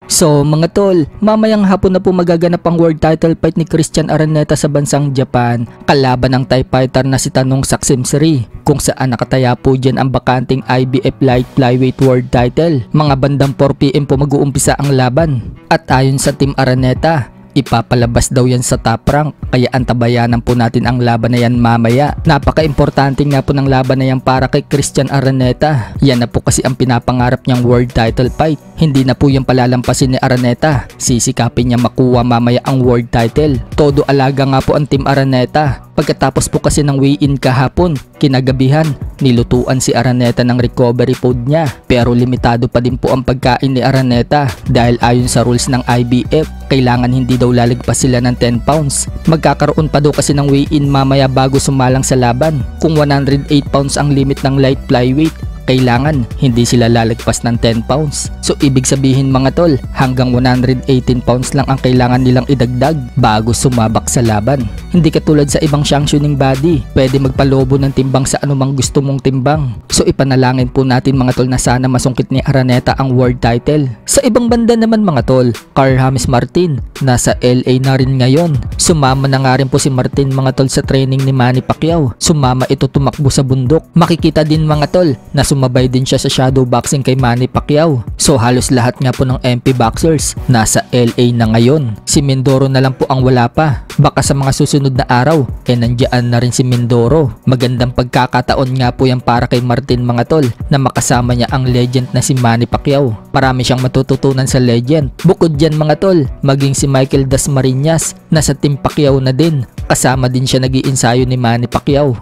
So mga tol, mamayang hapon na po magaganap ang world title fight ni Christian Araneta sa bansang Japan, kalaban ng Thai fighter na si Tanong Saksimsiri, kung saan nakataya po dyan ang bakanting IBF Light Flyweight World Title. Mga bandang 4 PM po mag-uumpisa ang laban, at ayon sa Team Araneta, ipapalabas daw yan sa top rank, kaya antabayanan po natin ang laban na yan mamaya. Napaka-importante nga po ng laban na yan para kay Christian Araneta. Yan na po kasi ang pinapangarap niyang world title fight. Hindi na po yung palalampasin ni Araneta, sisikapin niya makuha mamaya ang world title. Todo alaga nga po ang Team Araneta. Pagkatapos po kasi ng weigh-in kahapon, kinagabihan, nilutuan si Araneta ng recovery food niya. Pero limitado pa din po ang pagkain ni Araneta dahil ayon sa rules ng IBF, kailangan hindi daw lalagpas sila ng 10 pounds. Magkakaroon pa daw kasi ng weigh-in mamaya bago sumalang sa laban. Kung 108 pounds ang limit ng light flyweight, kailangan hindi sila lalagpas ng 10 pounds. So ibig sabihin mga tol, hanggang 118 pounds lang ang kailangan nilang idagdag bago sumabak sa laban. Hindi katulad sa ibang sanctioning body, pwede magpalobo ng timbang sa anumang gusto mong timbang. So ipanalangin po natin mga tol na sana masungkit ni Araneta ang world title. Sa ibang banda naman mga tol, Carl James Martin, nasa LA na rin ngayon. Sumama na nga rin po si Martin mga tol sa training ni Manny Pacquiao. Sumama ito tumakbo sa bundok. Makikita din mga tol na sumabay din siya sa shadow boxing kay Manny Pacquiao. So halos lahat nga po ng MP boxers nasa LA na ngayon. Si Mindoro na lang po ang wala pa. Baka sa mga susunod na araw, nandiyan na rin si Mindoro. Magandang pagkakataon nga po yan para kay Martin mga tol na makasama niya ang legend na si Manny Pacquiao. Marami siyang matututunan sa legend. Bukod dyan mga tol, maging si Michael Dasmariñas na sa Team Pacquiao na din. Kasama din siya nag-iinsayo ni Manny Pacquiao.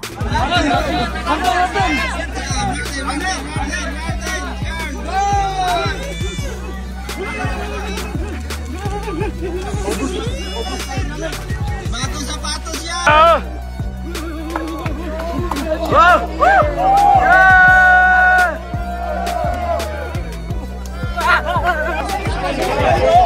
Yeah!